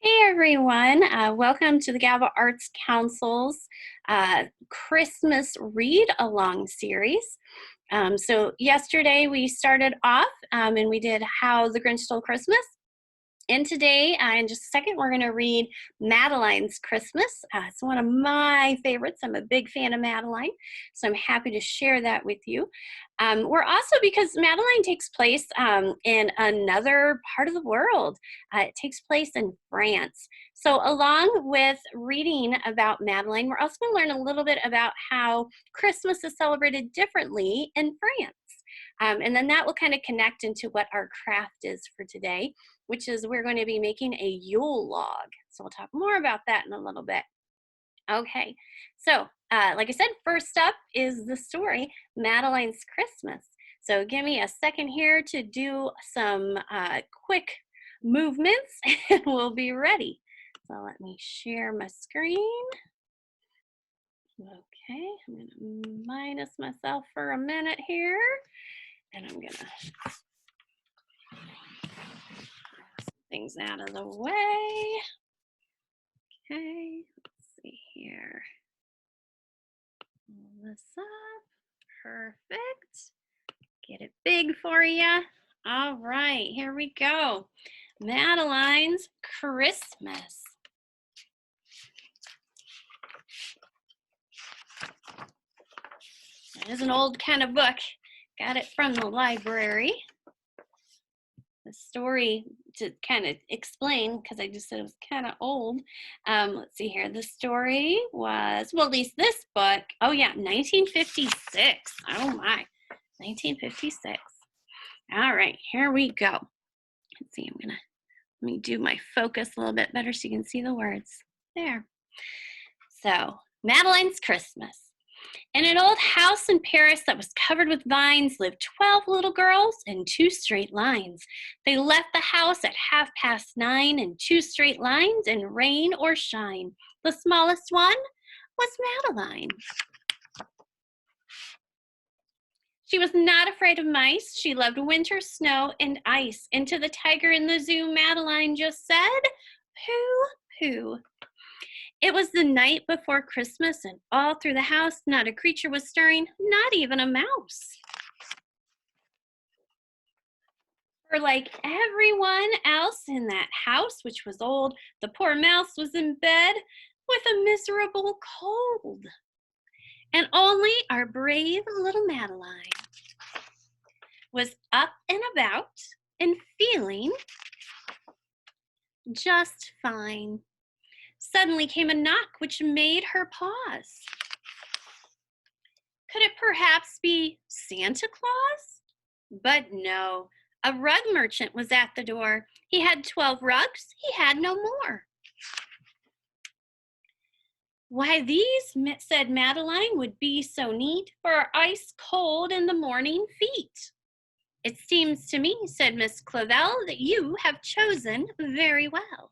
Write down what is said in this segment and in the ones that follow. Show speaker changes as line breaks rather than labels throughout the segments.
Hey everyone, welcome to the Galva Arts Council's Christmas Read Along series. So yesterday we started off and we did How the Grinch Stole Christmas. And today, in just a second, we're going to read Madeline's Christmas. It's one of my favorites. I'm a big fan of Madeline, so I'm happy to share that with you. We're also, because Madeline takes place in another part of the world. It takes place in France. So along with reading about Madeline, we're also going to learn a little bit about how Christmas is celebrated differently in France. And then that will kind of connect into what our craft is for today, which is we're going to be making a Yule log. So we'll talk more about that in a little bit. Okay, so like I said, first up is the story, Madeline's Christmas. So give me a second here to do some quick movements and we'll be ready. So let me share my screen. Okay, I'm going to minus myself for a minute here. And I'm gonna things out of the way. Okay, let's see here. Pull this up. Perfect. Get it big for you. All right, here we go. Madeline's Christmas. It is an old kind of book. Got it from the library. The story, to kind of explain, because I just said it was kind of old. Let's see here. The story was, well, at least this book, oh yeah, 1956. Oh my, 1956. All right, here we go. Let's see, let me do my focus a little bit better so you can see the words. There. So, Madeline's Christmas. In an old house in Paris that was covered with vines lived 12 little girls in 2 straight lines. They left the house at 9:30 in 2 straight lines in rain or shine. The smallest one was Madeline. She was not afraid of mice. She loved winter, snow, and ice. And to the tiger in the zoo, Madeline just said, "Pooh, pooh." It was the night before Christmas, and all through the house, not a creature was stirring, not even a mouse. For like everyone else in that house, which was old, the poor mouse was in bed with a miserable cold. And only our brave little Madeline was up and about and feeling just fine. Suddenly came a knock which made her pause. Could it perhaps be Santa Claus? But no, a rug merchant was at the door. He had 12 rugs, he had no more. Why, these, said Madeline, would be so neat for our ice cold in the morning feet. It seems to me, said Miss Clavel, that you have chosen very well.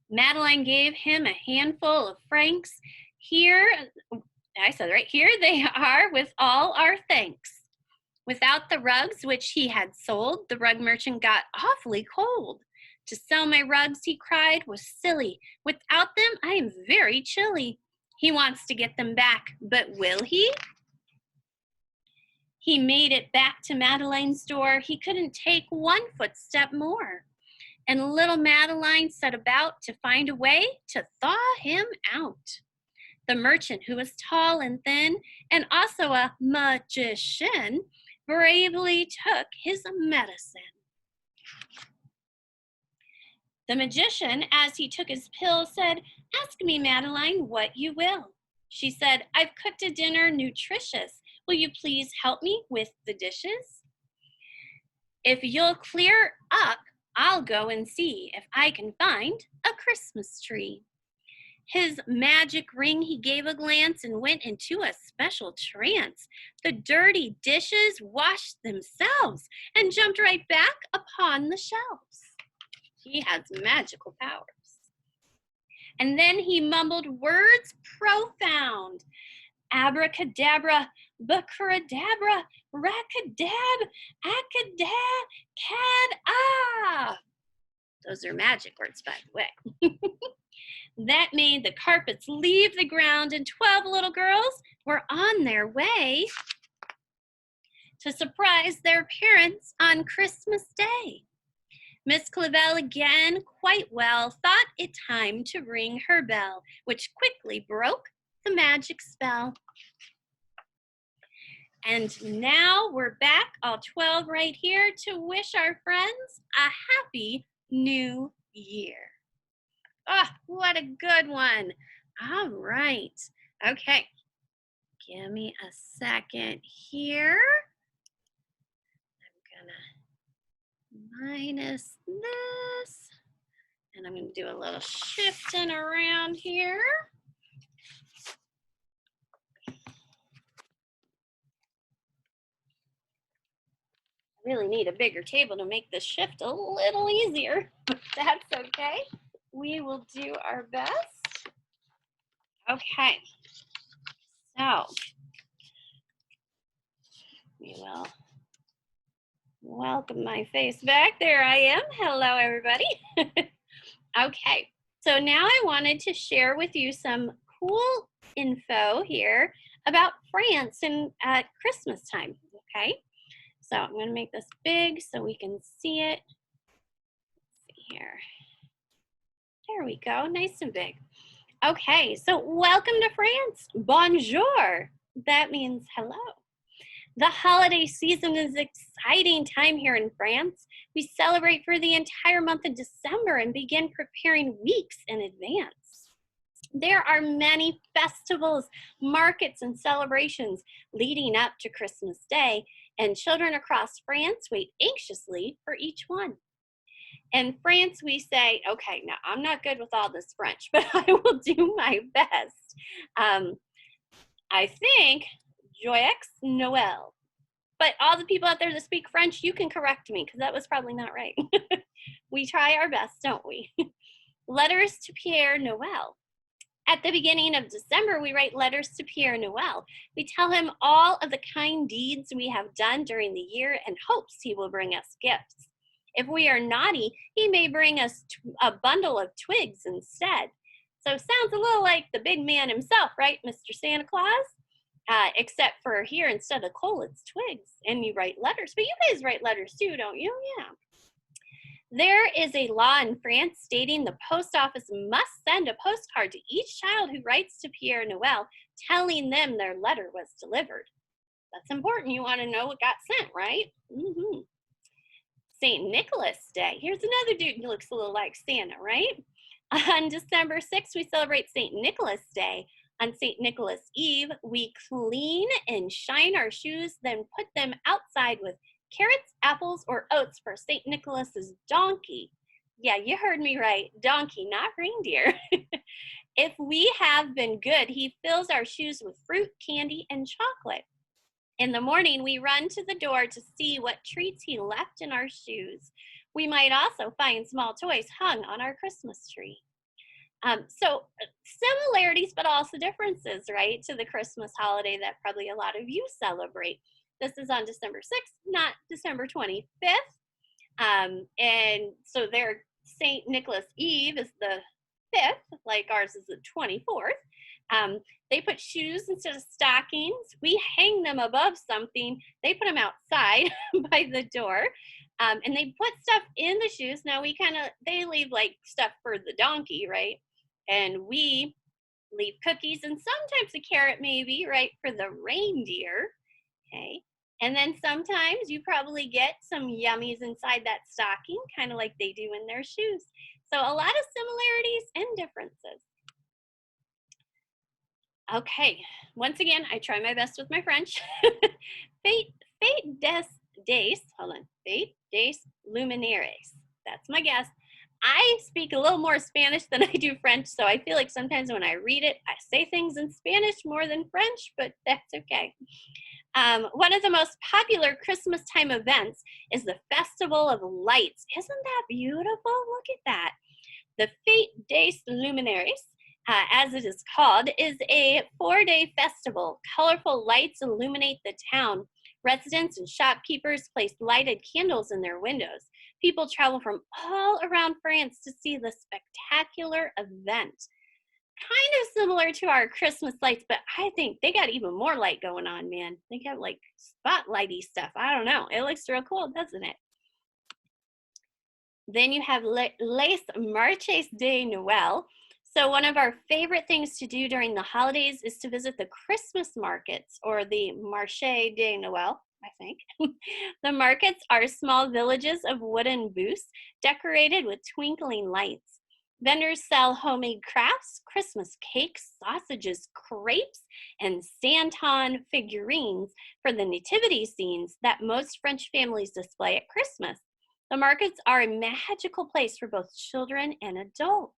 Madeline gave him a handful of francs. Here, I said right, here they are with all our thanks. Without the rugs which he had sold, the rug merchant got awfully cold. To sell my rugs, he cried, was silly. Without them, I am very chilly. He wants to get them back, but will he? He made it back to Madeline's door. He couldn't take one footstep more. And little Madeline set about to find a way to thaw him out. The merchant, who was tall and thin, and also a magician, bravely took his medicine. The magician, as he took his pill, said, "Ask me, Madeline, what you will." She said, "I've cooked a dinner nutritious. Will you please help me with the dishes? If you'll clear up, I'll go and see if I can find a Christmas tree." His magic ring he gave a glance and went into a special trance. The dirty dishes washed themselves and jumped right back upon the shelves. He has magical powers. And then he mumbled words profound. Abracadabra, bacradabra, rackadab, acadab, cad, ah. Those are magic words, by the way. That made the carpets leave the ground, and 12 little girls were on their way to surprise their parents on Christmas Day. Miss Clavel again, quite well, thought it time to ring her bell, which quickly broke the magic spell. And now we're back, all 12 right here, to wish our friends a happy new year. Oh, what a good one. All right. Okay. Give me a second here. I'm gonna minus this. And I'm gonna do a little shifting around here. I really need a bigger table to make this shift a little easier, but that's okay. We will do our best. Okay, so we will welcome my face back. There I am. Hello, everybody. Okay, so now I wanted to share with you some cool info here about France and at Christmas time, okay? So I'm gonna make this big so we can see it. Let's see here. There we go, nice and big. Okay, so welcome to France. Bonjour. That means hello. The holiday season is an exciting time here in France. We celebrate for the entire month of December and begin preparing weeks in advance. There are many festivals, markets, and celebrations leading up to Christmas Day, and children across France wait anxiously for each one. In France, we say, okay, now I'm not good with all this French, but I will do my best. I think Joyeux Noël. But all the people out there that speak French, you can correct me because that was probably not right. We try our best, don't we? Letters to Pierre Noël. At the beginning of December, we write letters to Pierre Noël. We tell him all of the kind deeds we have done during the year and hopes he will bring us gifts. If we are naughty, he may bring us a bundle of twigs instead. So sounds a little like the big man himself, right, Mr. Santa Claus? Except for here, instead of coal, it's twigs. And you write letters. But you guys write letters too, don't you? Yeah. There is a law in France stating the post office must send a postcard to each child who writes to Pierre Noël, telling them their letter was delivered. That's important. You want to know what got sent, right? Mm-hmm. St. Nicholas Day. Here's another dude who looks a little like Santa, right? On December 6th, we celebrate St. Nicholas Day. On St. Nicholas Eve, we clean and shine our shoes, then put them outside with carrots, apples, or oats for St. Nicholas's donkey. Yeah, you heard me right. Donkey, not reindeer. If we have been good, he fills our shoes with fruit, candy, and chocolate. In the morning, we run to the door to see what treats he left in our shoes. We might also find small toys hung on our Christmas tree. So similarities, but also differences, right, to the Christmas holiday that probably a lot of you celebrate. This is on December 6th, not December 25th. And so their St. Nicholas Eve is the 5th, like ours is the 24th. They put shoes instead of stockings. We hang them above something. They put them outside by the door. And they put stuff in the shoes. Now they leave like stuff for the donkey, right? And we leave cookies and sometimes a carrot maybe, right, for the reindeer, okay? And then sometimes you probably get some yummies inside that stocking, kind of like they do in their shoes. So a lot of similarities and differences. Okay, once again, I try my best with my French. Fête des Luminaires. That's my guess. I speak a little more Spanish than I do French, so I feel like sometimes when I read it, I say things in Spanish more than French, but that's okay. One of the most popular Christmas time events is the Festival of Lights. Isn't that beautiful? Look at that. The Fête des Luminaires, as it is called, is a 4-day festival. Colorful lights illuminate the town. Residents and shopkeepers place lighted candles in their windows. People travel from all around France to see the spectacular event. Kind of similar to our Christmas lights, but I think they got even more light going on, man. They got like spotlighty stuff. I don't know. It looks real cool, doesn't it? Then you have Les Marchés de Noël. So one of our favorite things to do during the holidays is to visit the Christmas markets, or the Marché de Noël, I think. The markets are small villages of wooden booths decorated with twinkling lights. Vendors sell homemade crafts, Christmas cakes, sausages, crepes, and Santon figurines for the nativity scenes that most French families display at Christmas. The markets are a magical place for both children and adults.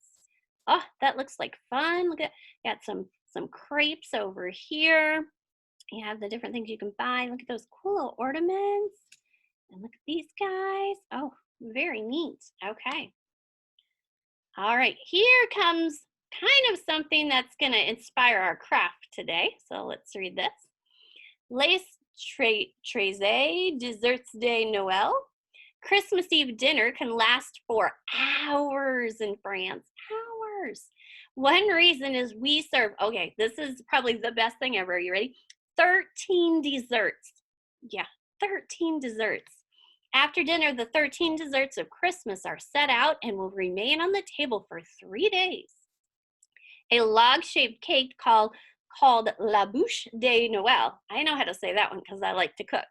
Oh, that looks like fun. Look at, got some crepes over here. You have the different things you can buy. Look at those cool little ornaments. And look at these guys. Oh, very neat. Okay. All right, here comes kind of something that's going to inspire our craft today. So let's read this. Les Trésors Desserts de Noël. Christmas Eve dinner can last for hours in France. Hours. One reason is we serve, okay, this is probably the best thing ever. Are you ready? 13 desserts. Yeah, 13 desserts. After dinner, the 13 desserts of Christmas are set out and will remain on the table for 3 days. A log-shaped cake called La Bûche de Noël. I know how to say that one because I like to cook.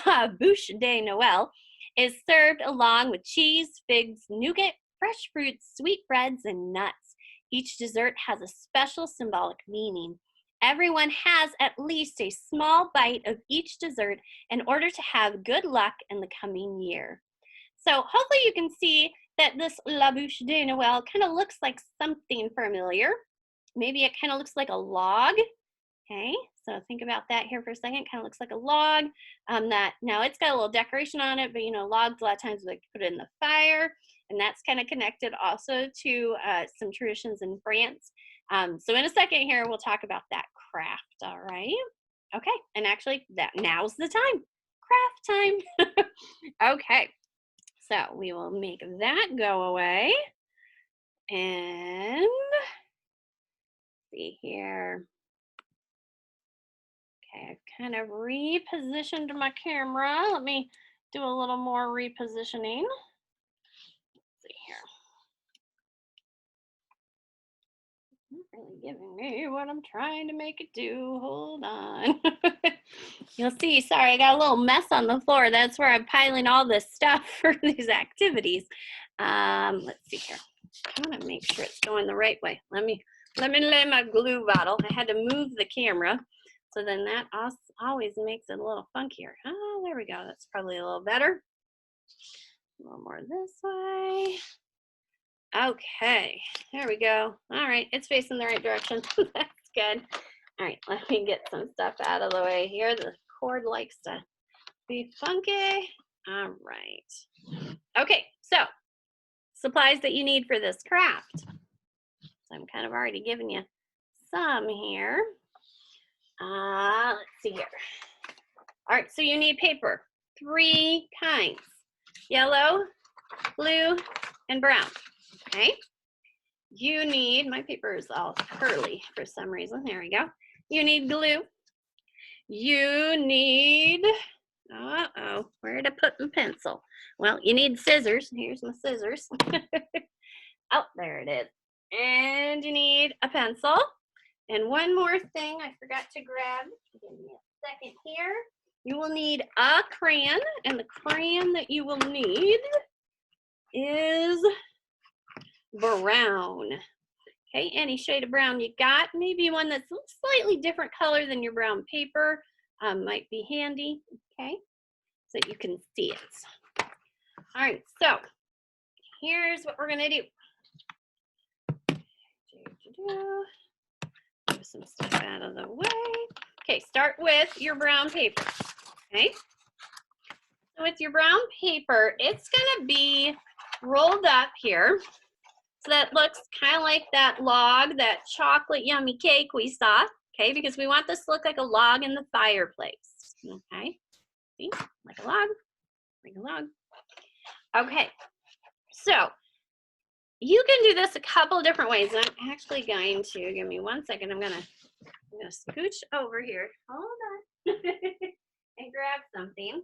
La Bûche de Noël is served along with cheese, figs, nougat, fresh fruits, sweetbreads, and nuts. Each dessert has a special symbolic meaning. Everyone has at least a small bite of each dessert in order to have good luck in the coming year. So hopefully you can see that this La Bûche de Noël kind of looks like something familiar. Maybe it kind of looks like a log. Okay, so think about that here for a second. Kind of looks like a log. That now it's got a little decoration on it, but you know, logs a lot of times we like to put it in the fire, and that's kind of connected also to some traditions in France. So in a second here, we'll talk about that craft, all right? Okay, and actually now's the time, craft time. Okay, so we will make that go away. And see here. Okay, I've kind of repositioned my camera. Let me do a little more repositioning. Let's see here. Not really giving me what I'm trying to make it do. Hold on. You'll see, sorry, I got a little mess on the floor. That's where I'm piling all this stuff for these activities. Let's see here. I want to make sure it's going the right way. Let me lay my glue bottle. I had to move the camera, so then that always makes it a little funkier. Oh, there we go. That's probably a little better. A little more this way. Okay, there we go. All right, it's facing the right direction. That's good. All right, let me get some stuff out of the way here. The cord likes to be funky. All right. Okay, so supplies that you need for this craft. So I'm kind of already giving you some here. Let's see here. All right, so you need paper, 3 kinds: yellow, blue, and brown. Okay. You need, my paper is all curly for some reason. There we go. You need glue. You need, where to put my pencil? Well, you need scissors. Here's my scissors. Oh, there it is. And you need a pencil. And one more thing I forgot to grab. Give me a second here. You will need a crayon, and the crayon that you will need is brown. Okay, any shade of brown you got. Maybe one that's a slightly different color than your brown paper might be handy. Okay, so you can see it. All right, so here's what we're gonna do. Move some stuff out of the way. Okay, start with your brown paper. Okay, so with your brown paper, it's gonna be rolled up here. So that looks kind of like that log, that chocolate yummy cake we saw, okay? Because we want this to look like a log in the fireplace, okay? See, like a log, like a log. Okay, so you can do this a couple different ways. I'm actually going to, give me 1 second. I'm gonna scooch over here. Hold on. And grab something.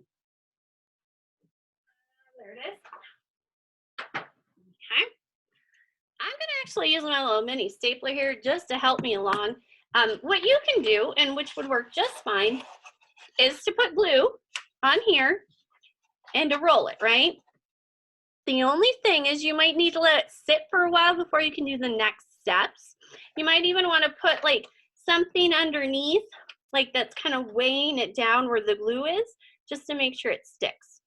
There it is. Okay. I'm gonna actually use my little mini stapler here just to help me along. What you can do, and which would work just fine, is to put glue on here and to roll it, right? The only thing is you might need to let it sit for a while before you can do the next steps. You might even want to put like something underneath, like that's kind of weighing it down where the glue is, just to make sure it sticks.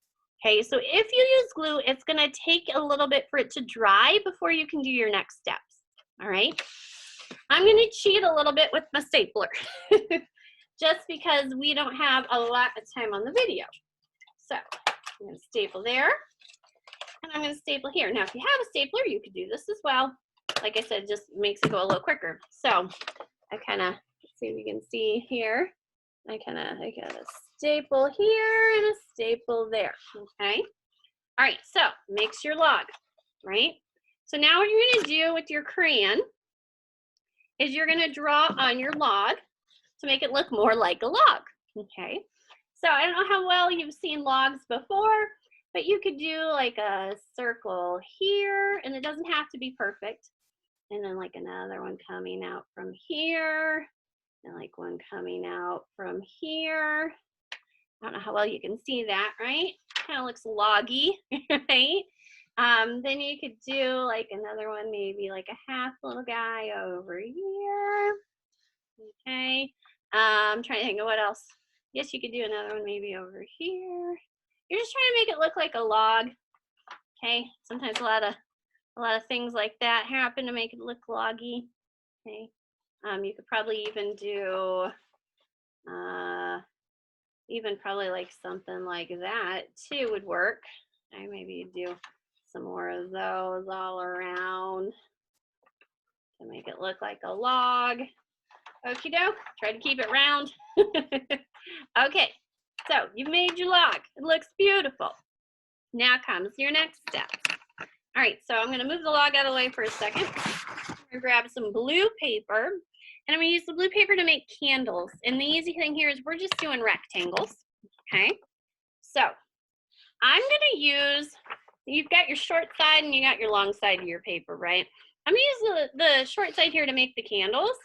Okay, so if you use glue, it's going to take a little bit for it to dry before you can do your next steps. All right, I'm going to cheat a little bit with my stapler just because we don't have a lot of time on the video. So I'm going to staple there. And I'm going to staple here. Now, if you have a stapler, you could do this as well. Like I said, just makes it go a little quicker. So I kind of, let's see if you can see here. I got a staple here and a staple there. Okay. All right. So makes your log, right? So now what you're going to do with your crayon is you're going to draw on your log to make it look more like a log. Okay. So I don't know how well you've seen logs before, but you could do like a circle here, and it doesn't have to be perfect. And then like another one coming out from here, and like one coming out from here. I don't know how well you can see that, right? Kind of looks loggy, right? Then you could do like another one, maybe like a half little guy over here. Okay. I'm trying to think of what else. Yes, you could do another one maybe over here. You're just trying to make it look like a log. Okay. Sometimes a lot of things like that happen to make it look loggy. Okay. You could probably even do probably like something like that too would work. Okay, maybe you do some more of those all around to make it look like a log. Okie doke, try to keep it round. Okay, so you've made your log. It looks beautiful. Now comes your next step. All right, so I'm going to move the log out of the way for a second. I'm going to grab some blue paper, and I'm going to use the blue paper to make candles. And the easy thing here is we're just doing rectangles. Okay, so I'm going to use, you've got your short side and you got your long side of your paper, right? I'm going to use the short side here to make the candles.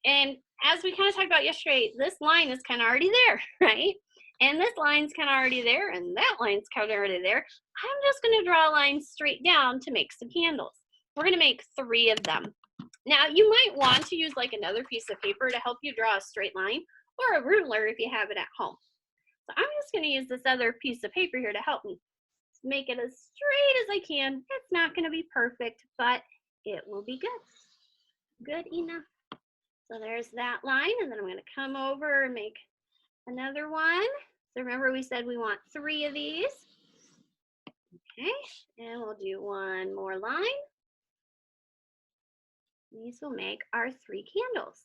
And as we kind of talked about yesterday, this line is kind of already there, right? And this line's kind of already there, and that line's kind of already there. I'm just going to draw a line straight down to make some candles. We're going to make 3 of them. Now, you might want to use like another piece of paper to help you draw a straight line, or a ruler if you have it at home. So I'm just going to use this other piece of paper here to help me make it as straight as I can. It's not going to be perfect, but it will be good. Good enough. So there's that line, and then I'm going to come over and make another one. So remember we said we want 3 of these. Okay, and we'll do one more line. These will make our 3 candles.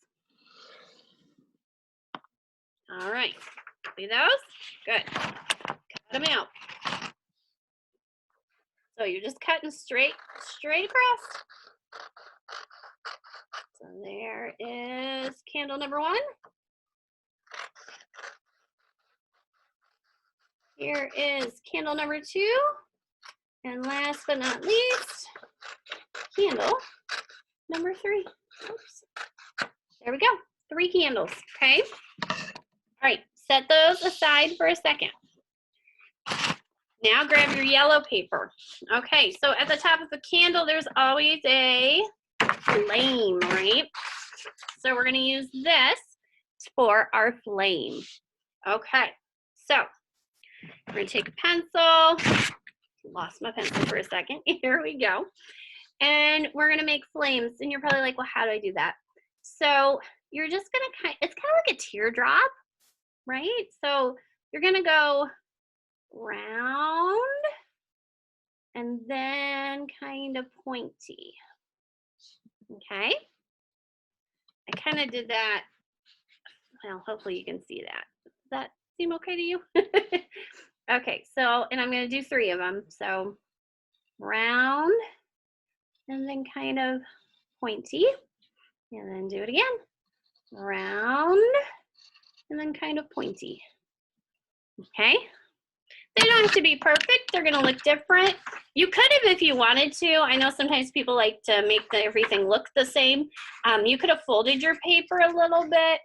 All right, see those? Good. Cut them out. So you're just cutting straight across. So there is candle number 1. Here is candle number 2. And last but not least, candle number 3. Oops. There we go. 3 candles, okay? All right, set those aside for a second. Now grab your yellow paper. Okay, so at the top of a candle, there's always a flame, right? So we're gonna use this for our flame. Okay, so we're gonna take a pencil. Lost my pencil for a second. Here we go. And we're gonna make flames. And you're probably like, well, how do I do that? So you're just gonna it's kind of like a teardrop, right? So you're gonna go round and then kind of pointy. Okay. I kind of did that. Well, hopefully you can see that. Is that seem okay to you? Okay, so, and I'm going to do 3 of them. So round, and then kind of pointy, and then do it again. Round, and then kind of pointy. Okay. They don't have to be perfect. They're going to look different. You could have if you wanted to. I know sometimes people like to make everything look the same. You could have folded your paper a little bit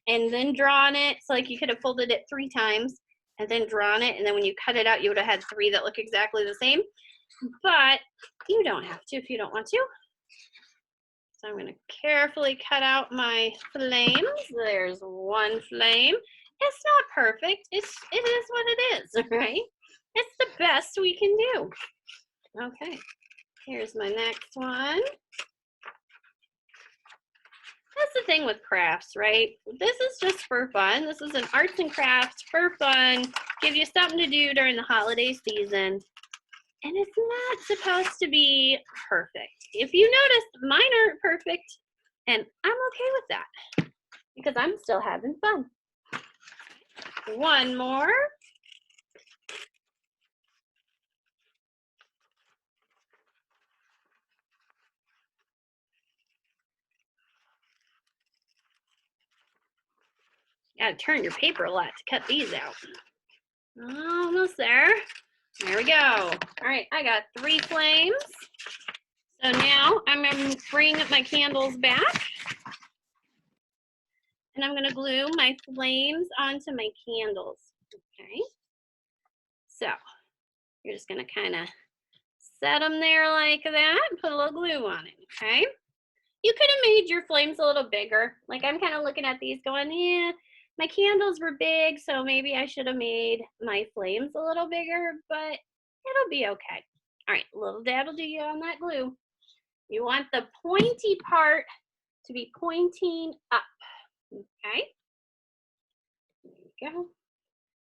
and then drawn it. So like you could have folded it 3 times and then drawn it. And then when you cut it out, you would have had 3 that look exactly the same. But you don't have to if you don't want to. So I'm going to carefully cut out my flames. There's 1 flame. It's not perfect. It is what it is, right? It's the best we can do. Okay, here's my next one. That's the thing with crafts, right? This is just for fun. This is an arts and crafts for fun. Give you something to do during the holiday season. And it's not supposed to be perfect. If you notice, mine aren't perfect, and I'm okay with that because I'm still having fun. 1 more. You gotta turn your paper a lot to cut these out. Almost there. There we go. All right, I got 3 flames. So now I'm gonna bring my candles back. And I'm gonna glue my flames onto my candles, okay? So you're just gonna kind of set them there like that and put a little glue on it, okay? You could have made your flames a little bigger. Like I'm kind of looking at these going, yeah, my candles were big, so maybe I should have made my flames a little bigger, but it'll be okay. All right, a little dab will do you on that glue. You want the pointy part to be pointing up, okay? There you go.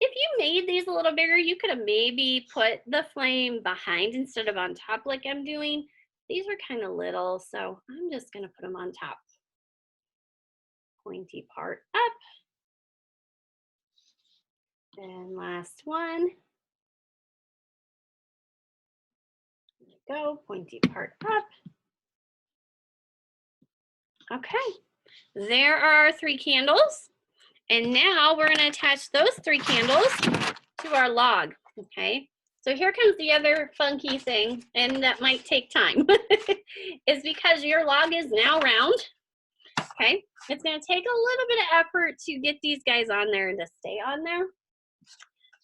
If you made these a little bigger, you could have maybe put the flame behind instead of on top like I'm doing. These are kind of little, so I'm just gonna put them on top. Pointy part up. And last one. There you go, pointy part up. Okay, there are 3 candles. And now we're gonna attach those 3 candles to our log, okay? So here comes the other funky thing, and that might take time, is because your log is now round, okay? It's gonna take a little bit of effort to get these guys on there and to stay on there.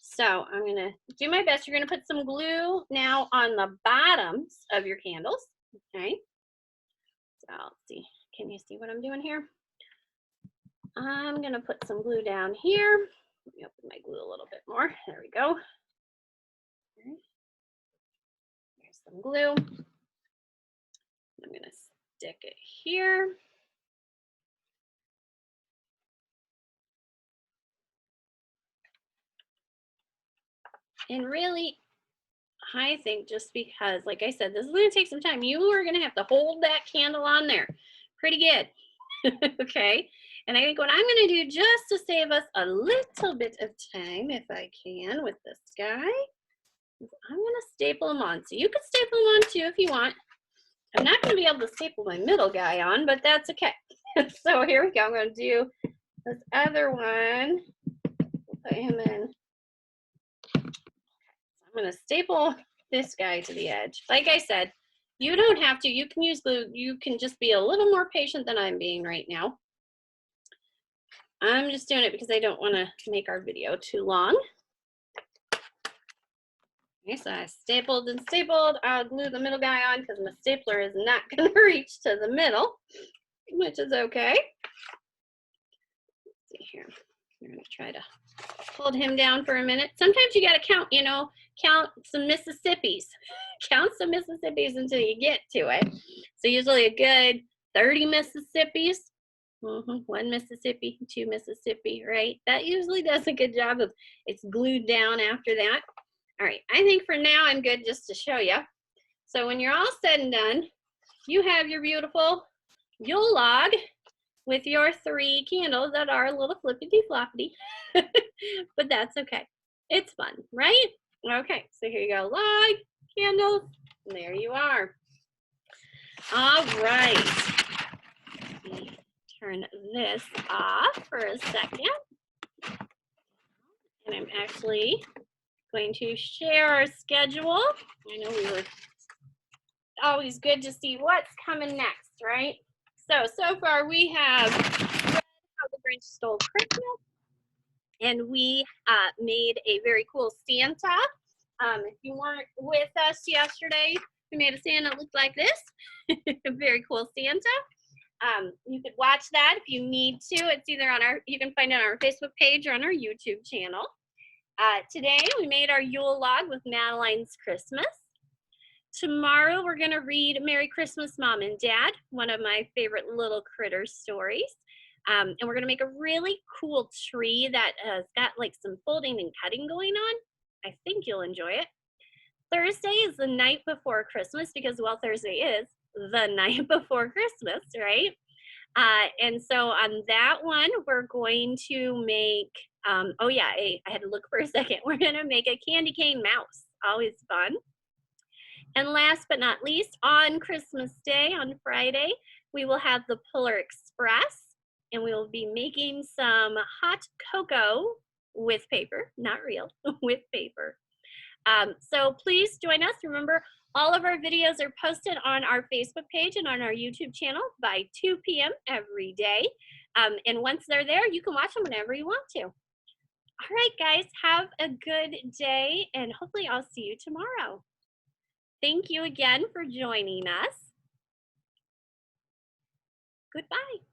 So I'm gonna do my best. You're gonna put some glue now on the bottoms of your candles, okay? So let's see, can you see what I'm doing here? I'm gonna put some glue down here. Let me open my glue a little bit more. There we go. Okay. There's some glue. I'm gonna stick it here. And really, I think just because, like I said, this is gonna take some time. You are gonna have to hold that candle on there pretty good, okay? And I think what I'm gonna do just to save us a little bit of time, if I can, with this guy, is I'm gonna staple them on. So you can staple them on too if you want. I'm not gonna be able to staple my middle guy on, but that's okay. So here we go, I'm gonna do this other one. Put him in. I'm gonna staple this guy to the edge. Like I said, you don't have to, you can use glue, you can just be a little more patient than I'm being right now. I'm just doing it because I don't want to make our video too long. Okay, so I stapled and stapled. I'll glue the middle guy on because my stapler is not going to reach to the middle, which is okay. Let's see here. We're going to try to hold him down for a minute. Sometimes you got to count, you know, count some Mississippis. Count some Mississippis until you get to it. So usually a good 30 Mississippis. 1 Mississippi, 2 Mississippi, right? That usually does a good job of it's glued down after that. All right, I think for now I'm good just to show you. So when you're all said and done, you have your beautiful Yule log with your 3 candles that are a little flippity floppity, but that's okay. It's fun, right? Okay, so here you go, light candles, and there you are. All right, turn this off for a second. And I'm actually going to share our schedule. I know we were always good to see what's coming next, right? So far we have read How the Grinch Stole Christmas, and we made a very cool Santa. If you weren't with us yesterday, we made a Santa look like this. A very cool Santa. You could watch that if you need to. It's either on our, you can find it on our Facebook page or on our YouTube channel. Today we made our Yule log with Madeline's Christmas. Tomorrow we're going to read Merry Christmas, Mom and Dad, one of my favorite little critter stories. And we're going to make a really cool tree that has got like some folding and cutting going on. I think you'll enjoy it. Thursday is the night before Christmas because, well, Thursday is the night before Christmas, right? And so on that one, we're going to make, oh yeah, I had to look for a second. We're going to make a candy cane mouse. Always fun. And last but not least, on Christmas Day, on Friday, we will have the Polar Express, and we will be making some hot cocoa with paper, not real, with paper. So please join us. Remember, all of our videos are posted on our Facebook page and on our YouTube channel by 2 p.m. every day. And once they're there, you can watch them whenever you want to. All right, guys, have a good day, and hopefully I'll see you tomorrow. Thank you again for joining us. Goodbye.